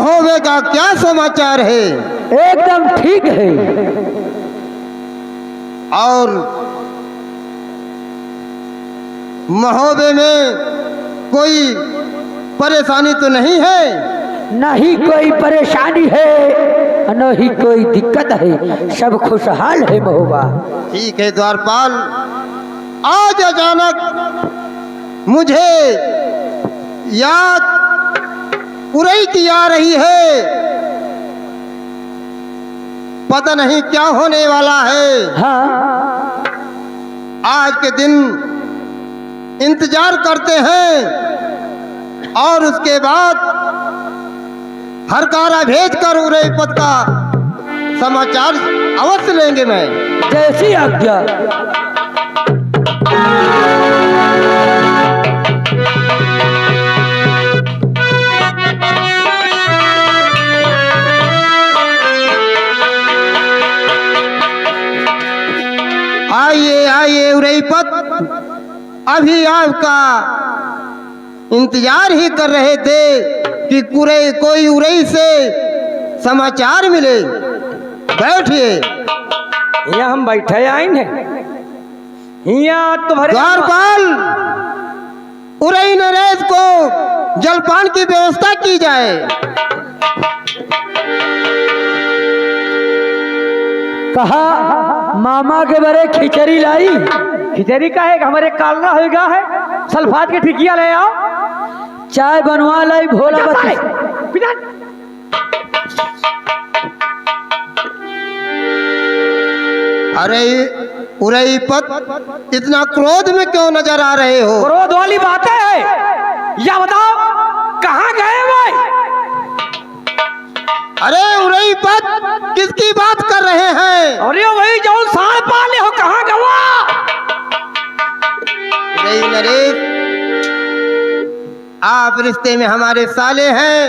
महोबे का क्या समाचार है? एकदम ठीक है। और महोबे में कोई परेशानी तो नहीं है? नहीं कोई परेशानी है, न ही कोई दिक्कत है, सब खुशहाल है महोबा। ठीक है द्वारपाल, आज अचानक मुझे याद उरई की आ रही है। पता नहीं क्या होने वाला है। हाँ, आज के दिन इंतजार करते हैं और उसके बाद हरकारा भेजकर उरई पद का समाचार अवश्य लेंगे। मैं जैसी आज्ञा। आइए आइए उरई पद, अभी आपका इंतजार ही कर रहे थे कि कोई उरई से समाचार मिले। बैठिए। यहाँ हम बैठे आए हैं। यहाँ तुम्हारे द्वारपाल, उरई नरेश को जलपान की व्यवस्था की जाए। कहा मामा के बड़े खिचड़ी लाई। खिचड़ी का है हमारे कालना होगा है, सल्फात के ठिकिया ले आओ, चाय बनवा लाई भोला बच्चे। अरे उरई पद, इतना क्रोध में क्यों नजर आ रहे हो? क्रोध वाली बात है या बताओ कहाँ गए भाई? अरे उरई पद, किसकी बात कर रहे हैं? अरे वही जो साल पाले हो, कहाँ गवा? उरई नरेश, आप रिश्ते में हमारे साले हैं,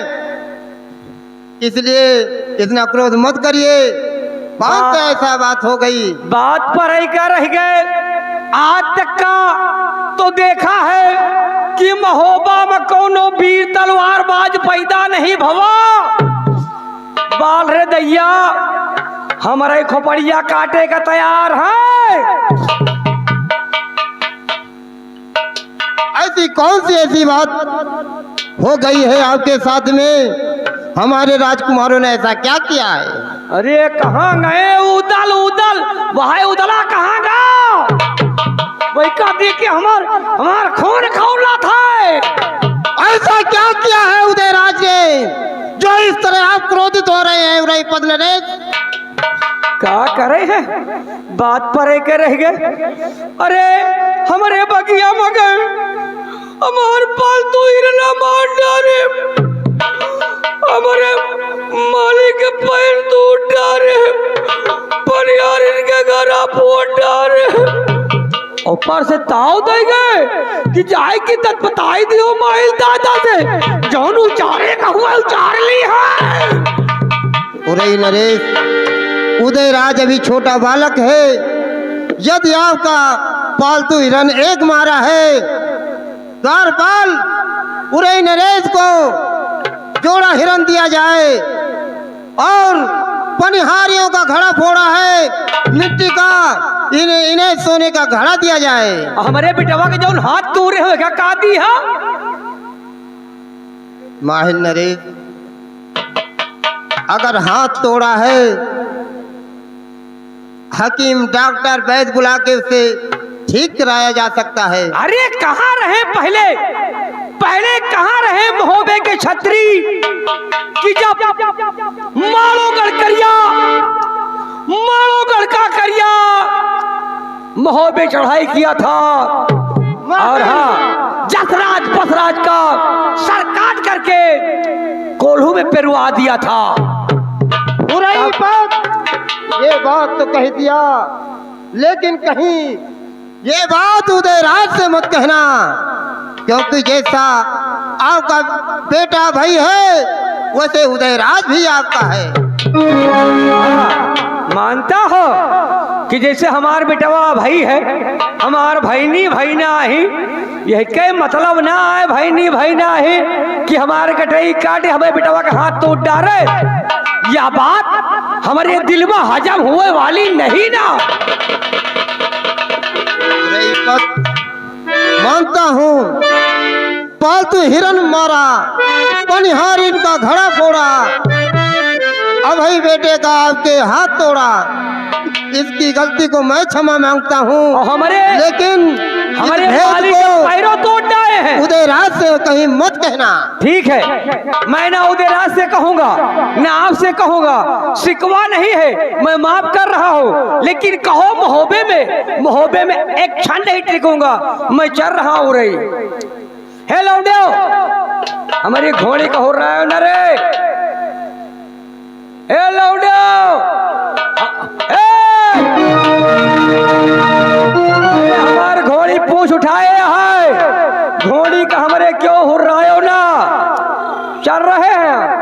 इसलिए इतना क्रोध मत करिए। बात तो ऐसा बात हो गई। बात पर ही क्या रह गए? आज तक का तो देखा है कि महोबा में कोनो वीर तलवारबाज पैदा नहीं भवा। बाल रे दैया, हमारे खोपड़िया काटे का तैयार है। ऐसी कौन सी ऐसी बात हो गई है आपके साथ में? हमारे राजकुमारों ने ऐसा क्या किया है? अरे कहाँ गए उदल उदल, वह उदला कहाँ गया? वही का देख के हमार खून खौला था। ऐसा क्या किया है उदयराज ने जो इस तरह आप क्रोधित हो रहे हैं? उरई पद नरेश, क्या करे हैं? बात पर एक रह गए। अरे हमारे बगिया में गए, हमारे पालतू हिरना मार डाले, हमारे मालिक के पैर टूट डाले, परिवार इनके घर फोड़ डाले, ऊपर से ताव दे गए कि जाए की तक बताई दियो माइल दादा से, जौन उचारे का हुआ उचार ली है। उरई नरेश, उदयराज अभी छोटा बालक है। यदि आपका पालतू हिरन एक मारा है, द्वारपाल उरई नरेश को जोड़ा हिरन दिया जाए और पनिहारियों का घड़ा फोड़ा है मिट्टी का, इन्हें सोने का घड़ा दिया जाए। हमारे बेटवा के जौन हाथ तोड़े हो क्या का दी है? माहिर नरेश, अगर हाथ तोड़ा है, हकीम डॉक्टर वैद्य बुला के उसे ठीक कराया जा सकता है। अरे कहाँ रहे पहले कहाँ रहे महोबे के छत्री कि जब मालोगढ़ का करिया महोबे चढ़ाई किया था, और हाँ जसराज बसराज का सर काट करके कोल्हू में पेरवा दिया था। उरई पद, ये बात तो कह दिया, लेकिन कहीं ये बात उदयराज से मत कहना, क्योंकि जैसा आपका बेटा भाई है वैसे उदयराज भी आपका है। मानता हो कि जैसे हमार बेटवा भाई है, हमार भैनी भैना ही यही के मतलब ना है भाई नहीं भाई ना है कि हमारे कटई काटे हमें बेटवा का हाथ तोड़ डाले। यह बात हमारे दिल में हजम हुए वाली नहीं ना। अरे बात मानता हूँ, पालतू हिरन मारा, पनिहारी का घड़ा फोड़ा, अब ही बेटे का आपके हाथ तोड़ा, इसकी गलती को मैं क्षमा मांगता और हूँ। हमारे लेकिन हमारे इस भेद मालिक के को पैरों तोड़ डाले हैं। उदयराज से कहीं मत कहना। ठीक है, मैं ना उदयराज से कहूंगा ना आपसे कहूंगा, शिकवा नहीं है, मैं माफ कर रहा हूँ। लेकिन कहो महोबे में एक क्षण नहीं टिकूंगा, मैं चल रहा हूँ रही। हे लौंडियो, हमारी घोड़ी का हो रहा है न रे। हे लौंडियो, हमार घोड़ी पूछ उठाए है, घोड़ी का हमारे क्यों हो रहा हो ना। चल रहे हैं।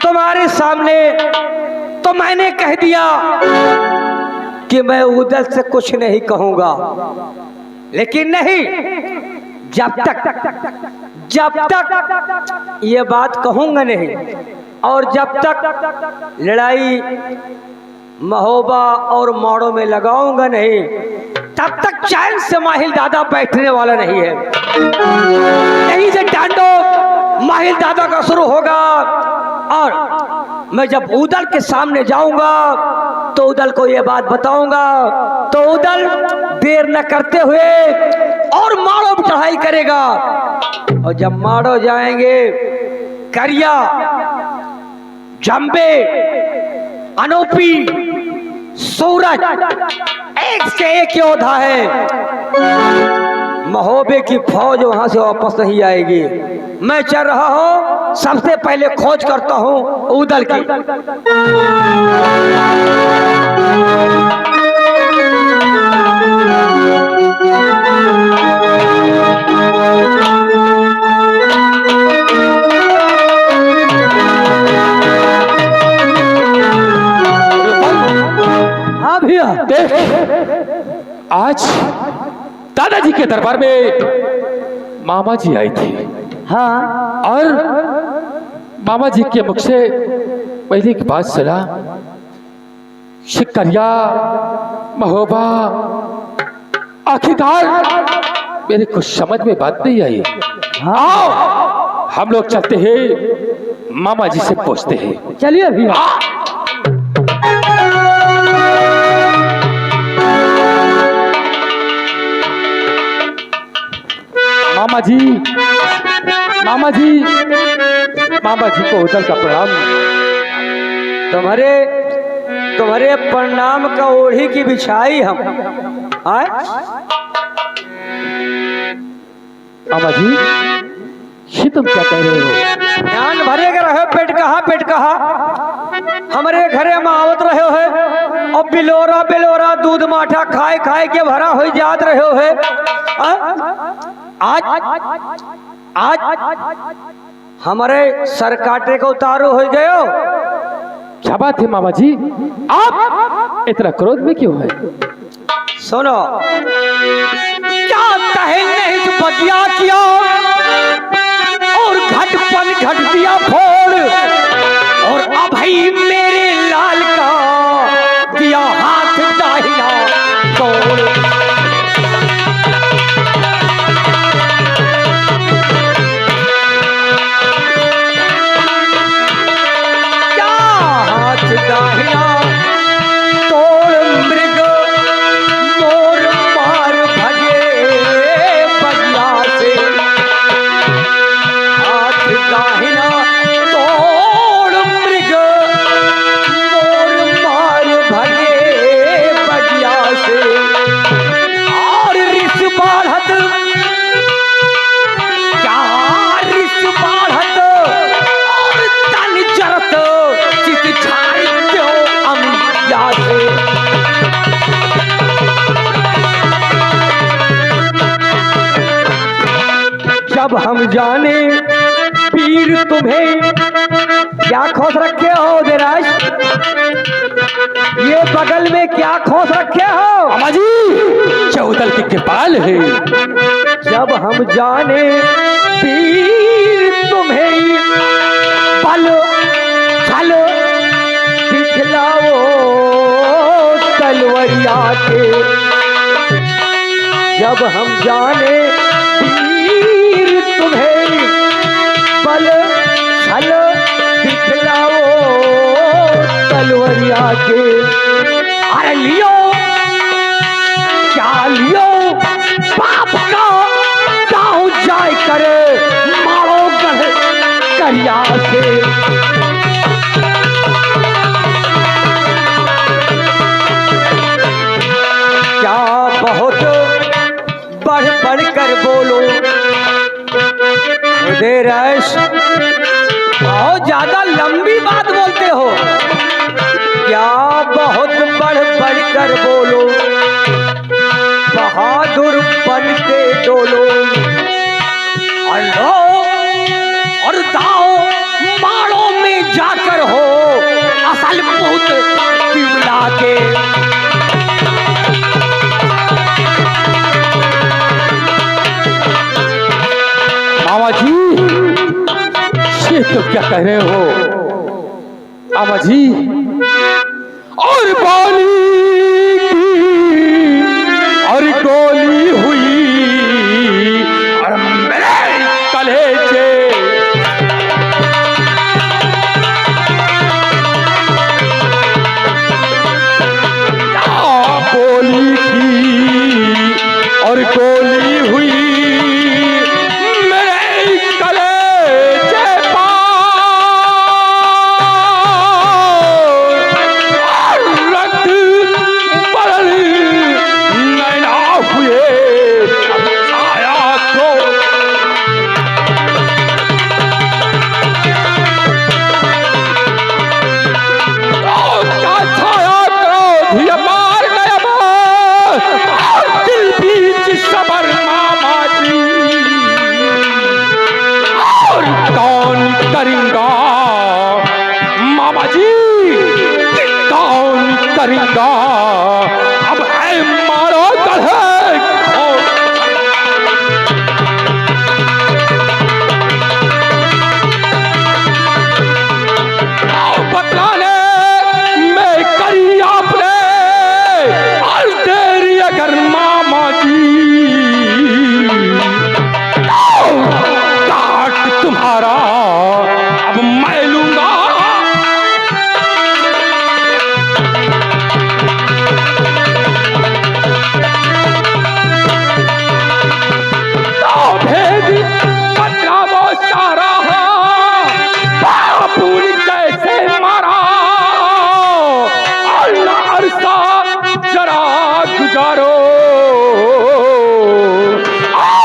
तुम्हारे सामने तो मैंने कह दिया कि मैं उदल से कुछ नहीं कहूंगा, लेकिन नहीं, जब तक ये बात कहूंगा नहीं, और जब तक लड़ाई महोबा और माड़ों में लगाऊंगा नहीं, तब तक चैन से माहिल दादा बैठने वाला नहीं है। यहीं से डांडो माहिल दादा का शुरू होगा, और मैं जब उदल के सामने जाऊंगा तो उदल को ये बात बताऊंगा, तो उदल देर न करते हुए और माड़ो पर चढ़ाई करेगा। और जब माड़ो जाएंगे, करिया, जंबे, अनोपी, सूरज, एक से एक योद्धा है। महोबे की फौज वहां से वापस नहीं आएगी। मैं चल रहा हूं, सबसे पहले खोज करता हूं उदल की। हाँ भैया, देख, आज दादाजी के दरबार में मामा जी आई थी। हाँ, और मामा जी के मुख से पहले की बात सुना, शिकरिया, महोबा, आखिरकार मेरे कुछ समझ में बात नहीं आई। आओ हम लोग चलते हैं, मामा जी से पूछते हैं। चलिए भैया। मामा जी, मामा जी, मामा जी को उदल का प्रणाम। तुम्हारे प्रणाम का ओढ़ी की बिछाई हम आए। मामा जी, ये तुम क्या कह रहे हो? ध्यान भरे के रहे, पेट कहा हमारे घरे में आवत रहे हो, और बिलोरा दूध माठा खाए के भरा हो जात रहे हो। आज हमारे सर काटे को उतारू हो गए हो। क्या बात है मामा जी, आप इतना क्रोध में क्यों है? सुनो, क्या कहे नहीं तो बगिया किया और घटपन घट दिया फोड़, और अब ही मेरे लाल का दिया हाथ दाहिना तोड़। जब हम जाने पीर तुम्हें क्या खोस रखे हो देराज, ये बगल में क्या खोस रखे हो? मामा जी चौदल की कृपाल है। जब हम जाने पीर तुम्हें पल छल दिखलाओ तलवरिया के, जब हम जाने पीर तुम्हें पल छल दिखलाओ तलवरिया के। अरे लियो क्या लियो बाप का गाँव जाय करे मारो गढ़ करिया से। क्या बहुत बढ़ बढ़ कर बोलो उदयराज, बहुत ज्यादा लंबी बात बोलते हो। क्या बहुत बढ़ बढ़ कर बोलो, बहादुर बन के डोलो, और लो और दाओ माड़ों में जाकर हो असल भूत तिवला के। मामा जी ये तो क्या कह रहे हो मामा जी? और बाली की और गोली हुई और मेरे कलेजे, बोली की और गोली हुई अब है मारो गढ़े बतलाने में करी आपने और तेरी अगर मामा जी काट तुम्हारा अब मैं लूंगा।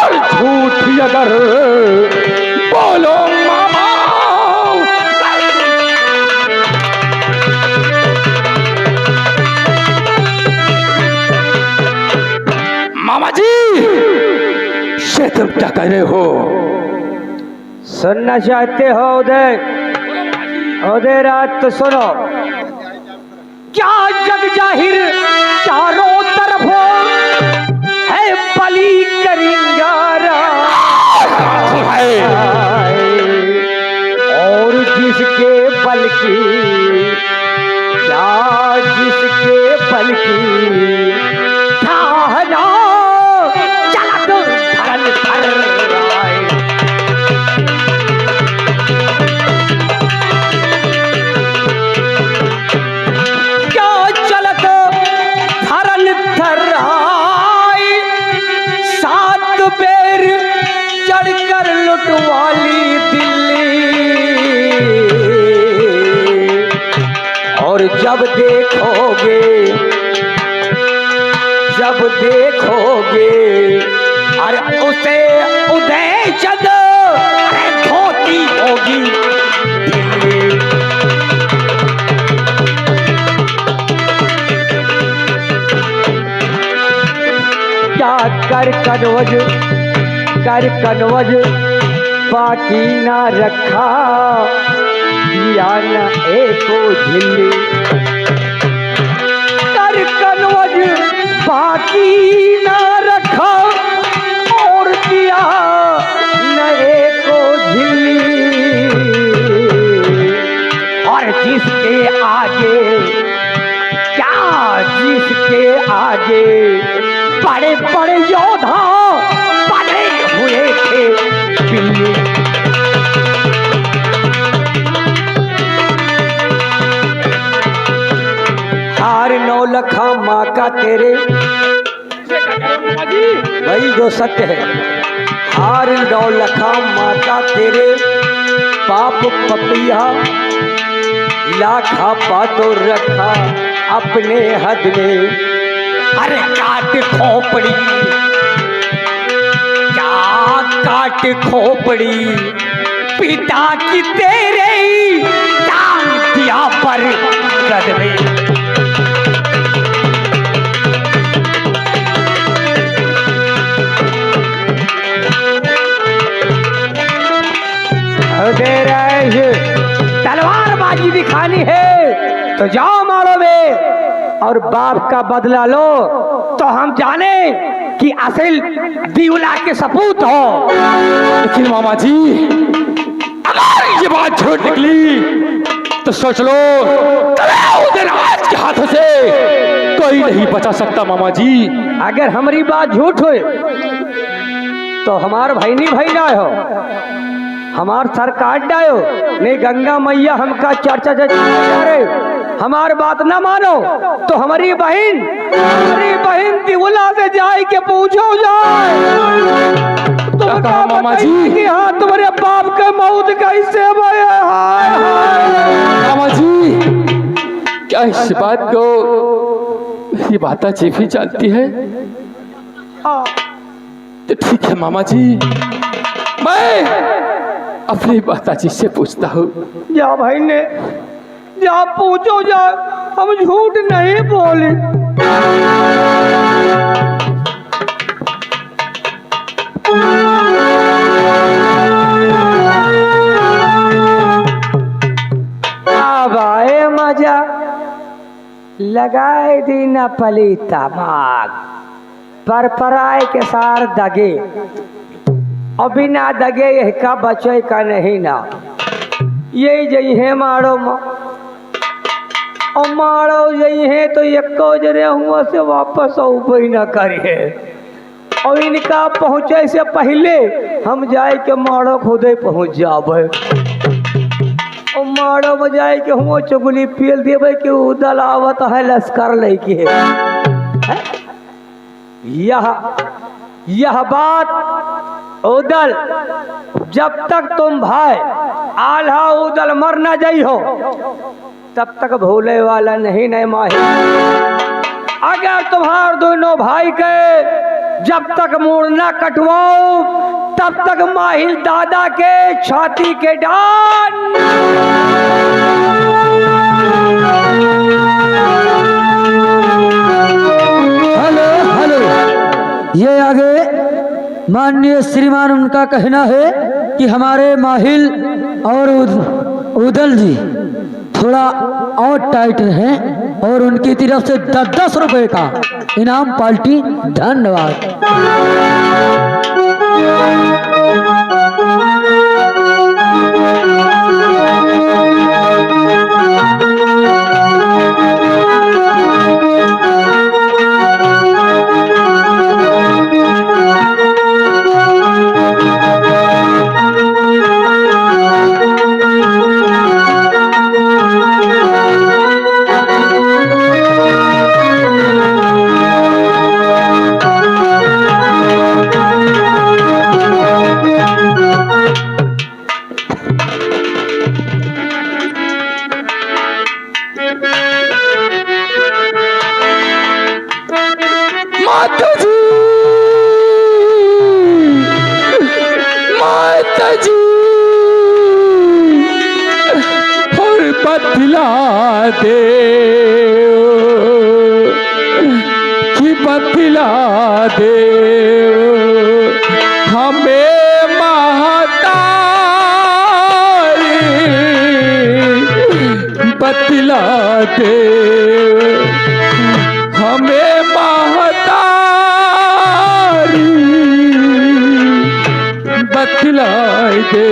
और झूठी अगर बोलो मामा, मामा जी ये तुम क्या कह रहे हो? सुनना चाहते हो उदय? उदय रात तो सुनो। क्या जग जाहिर चारों तरफ है बली करिंगारा, और जिसके बल की क्या जिसके बल की ठाहना चलत धरन धर आए। क्या चलत धरन धर आए, सात बेर चढ़कर लुटवाली दिल्ली, और जब देखोगे अरे उसे उदय चंद धोती होगी दिल्ली। क्या कर कनवज बाकी ना रखा, दिया न एको झिल्ली। कर कनवज बाकी ना रखा और दिया न एको झिल्ली। और जिसके आगे क्या, जिसके आगे बड़े बड़े योद्धा पड़े हुए थे बिल्ली। हार नौलखा माँ का तेरे, वही जो सत्य है। हार नौलखा माँ का तेरे, पाप पपिया लाखा पातो रखा अपने हद में। अरे काट खोपड़ी, क्या काट खोपड़ी, पिता की तेरे डाल दिया पर गद में। तलवारबाजी दिखानी है तो जाओ मारो में, और बाप का बदला लो तो हम जाने कि असल दीवला के सपूत हो। लेकिन मामा जी, अगर ये बात झूठ निकली तो सोच लो उधर आज के हाथों से कोई नहीं बचा सकता मामा जी। अगर हमारी बात झूठ हुई तो हमार भाई नहीं भाई ना हो, हमार सर काट डायो नहीं। गंगा मैया हमका चर्चा जा रहे, हमार बात ना मानो तो हमारी बहन दिवला से जाए के पूछो जाए तुम कहा मामा जी कि हाँ तुम्हारे बाप के मौत कैसे भय। मामा जी, क्या इस बात को मेरी माता जी भी जानती है? तो ठीक है मामा जी, मैं अपनी माता जी से पूछता हूँ। जा भाई ने, जा पूछो जा, हम झूठ नहीं बोले। अब आए मजा, लगाए दीना पलीता माग, पर पराए के सार दगे, और बिना दगे यह का बचे का नहीं ना। यही जई है मारो और मारो यही है तो एको जरे हुआ से वापस उबई न करिए। और इनका पहुँचे से पहले हम जाए के मारो खुदे पहुँच जाबे, और मारो में जाए के हुआ चुगली पील देवे कि उदल आवत है लश्कर लेके। यह बात उदल, जब तक तुम भाई आल्हा उदल मर न जाई हो तब तक भूले वाला नहीं न माही। अगर तुम्हार दोनों भाई के जब तक मुड़ न कटवाओ तब तक माहिल दादा के छाती के डान। हेलो हेलो, ये आगे माननीय श्रीमान उनका कहना है कि हमारे माहिल और उदल जी थोड़ा और टाइट हैं और उनकी तरफ से 10-10 रुपए का इनाम पार्टी। धन्यवाद। माताजी और बतला दे कि बतला दे हमें महता देव हमें महतारी बतलाए दे।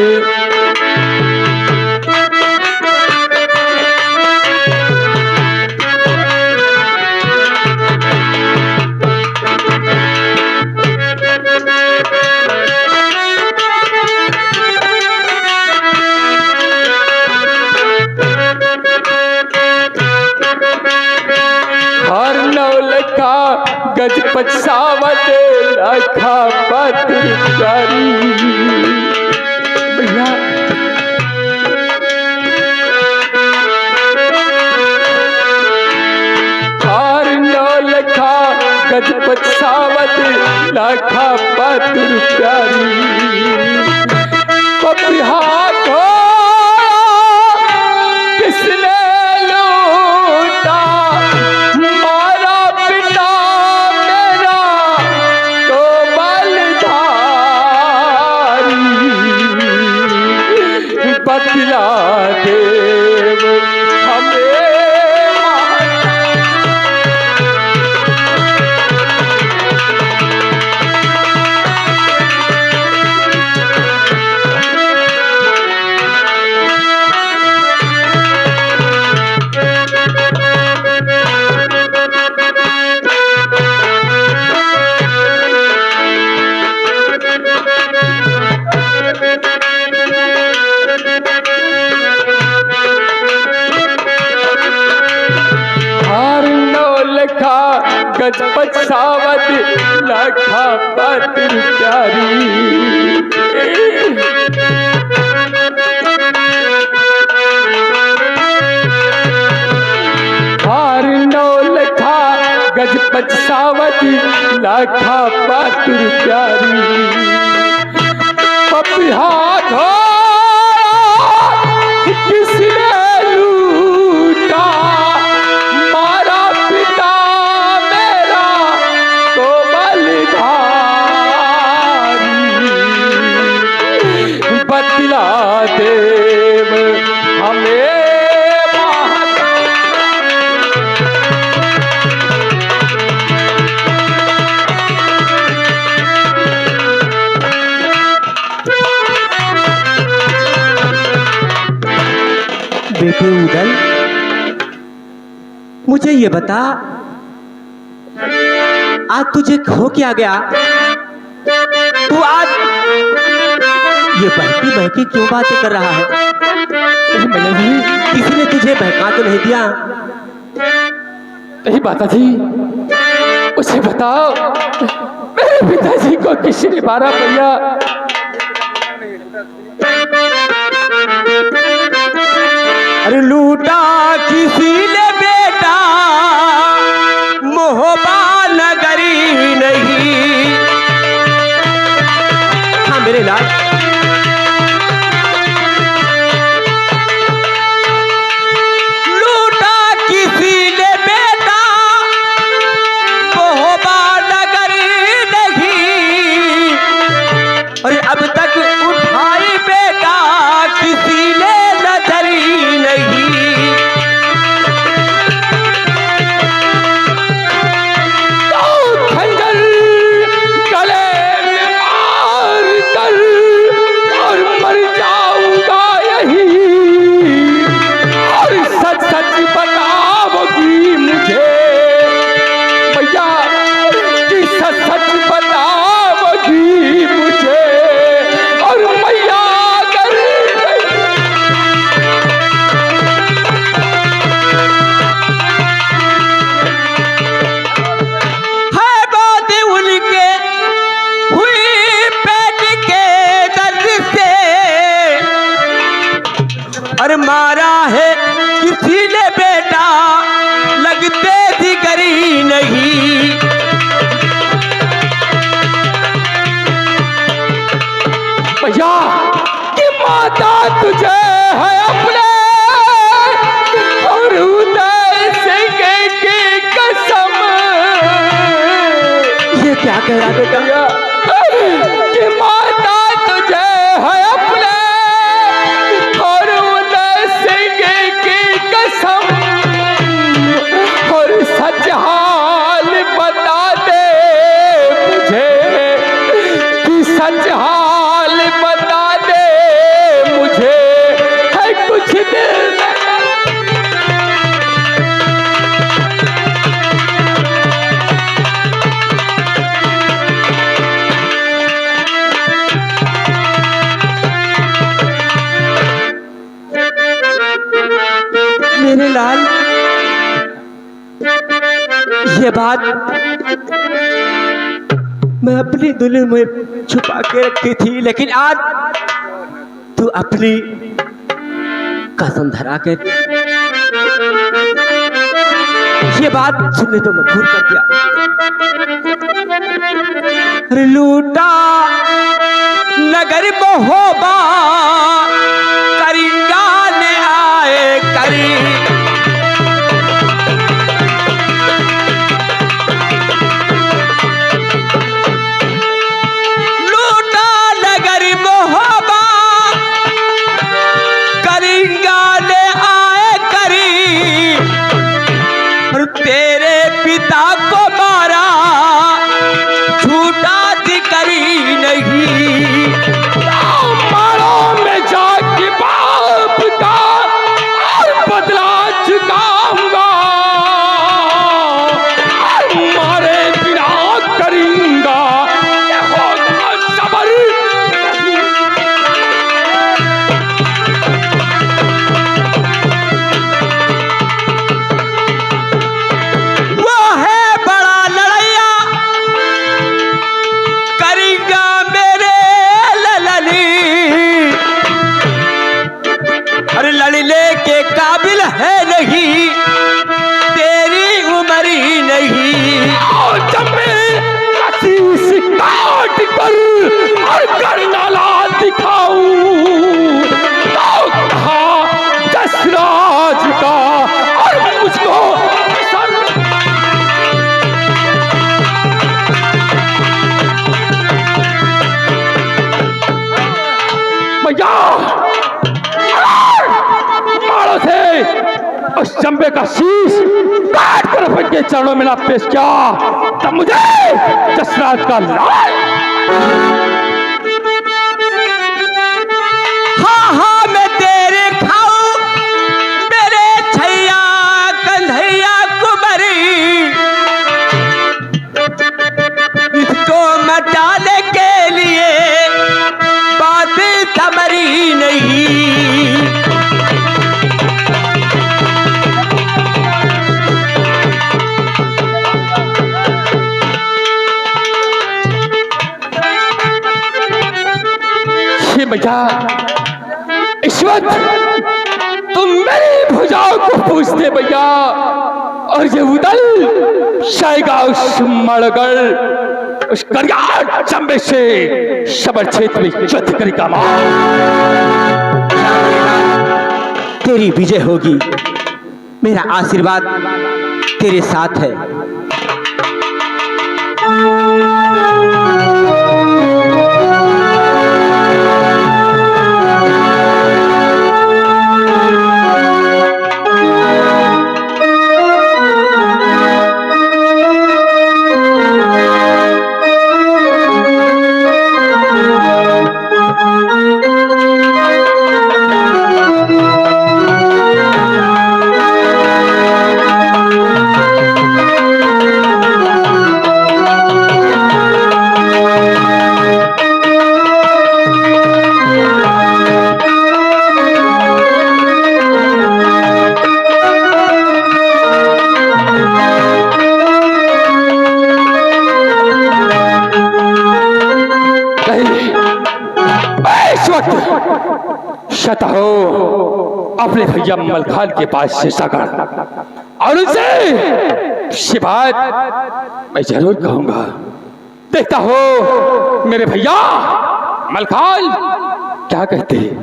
हर नौलखा गज पछावत लखा पत्र प्यारी। भैया हर नौलखा गज पछावत लखा पत्र प्यारी। पपिहा को किसने लूटा मारा पिता मेरा तो बलधारी। बतला देव हमें गज पछावत लखा पत्र प्यारी। हार नौलखा गज पछावत लखा पत्र प्यारी। पपिहा किसने लूटा मारा पिता मेरा तो बलधारी। बतला देव हमें बेटे उदल, मुझे ये बता आज तुझे खो क्या गया? तू आज ये बहकी बहकी क्यों बातें कर रहा है? किसी ने तुझे बहका तो नहीं दिया? नहीं माता जी, उसे बताओ मेरे पिताजी को किसने मारा भैया? अरे लूटा किसी ने बेटा मोहबा नगरी नहीं। हाँ मेरे लाल, लूटा किसी ने बेटा मोहबा नगरी नहीं। अरे अब तक उठाई बेटा किसी ने नजरी नहीं। तो खंजर गले में मार कर और मर जाऊंगा यही। और सच सच बताओगी मुझे भैया कि सच सच बताओगी मुझे। और मैया अगर है बात उनके हुई पेट के दर्द से। अरे मारा है किसी ने बेटा लगते जिगरी नहीं। भैया कि माता तुझे है अपने और उदय सिंह की कसम। ये क्या कह रहा बेटा? भैया कि माता तुझे है अपने और उदय सिंह की कसम। बात मैं अपने दिल में छुपा के रखी थी, लेकिन आज तू अपनी कसम धरा के ये बात सुनने तो मजबूर कर दिया। लूटा नगर महोबा करीगा ने आए करी, लूटा नगर महोबा करीगा ने आए करी, और तेरे पिता को मारा झूठा करी नहीं। मारो मैं जाके बाप का और बदला चुकाऊंगा, और मारे बिना करूंगा ये होगा सबर। वो है बड़ा लड़ैया करेगा मेरे ललली, अरे लड़ने के काबिल है नहीं तेरी उम्र ही नहीं। और जब मैं शीश काट कर और करनाला दिखाऊं तो कहा जसराज का और मुझको सर भैया मारो से उस चंबे का शीश काट कर उनके चरणों में ना पेश किया तब मुझे जसराज का लाल। हाँ हाँ मैं तेरे खाऊं मेरे छैया कन्हैया कुमारी, इसको मटाने के लिए बात समरी नहीं। भैया इस वक्त तुम मेरी भुजाओं को पूछते भैया, और ये उदल शायगा उस मड़गड़ उस करियार चंबे से शबर क्षेत्र में युद्ध करेगा। तेरी विजय होगी, मेरा आशीर्वाद तेरे साथ है। शत हो अपने भैया मलखान के पास से सागर और उनसे शिवायत मैं जरूर कहूंगा। देखता हो मेरे भैया मलखान क्या कहते हैं।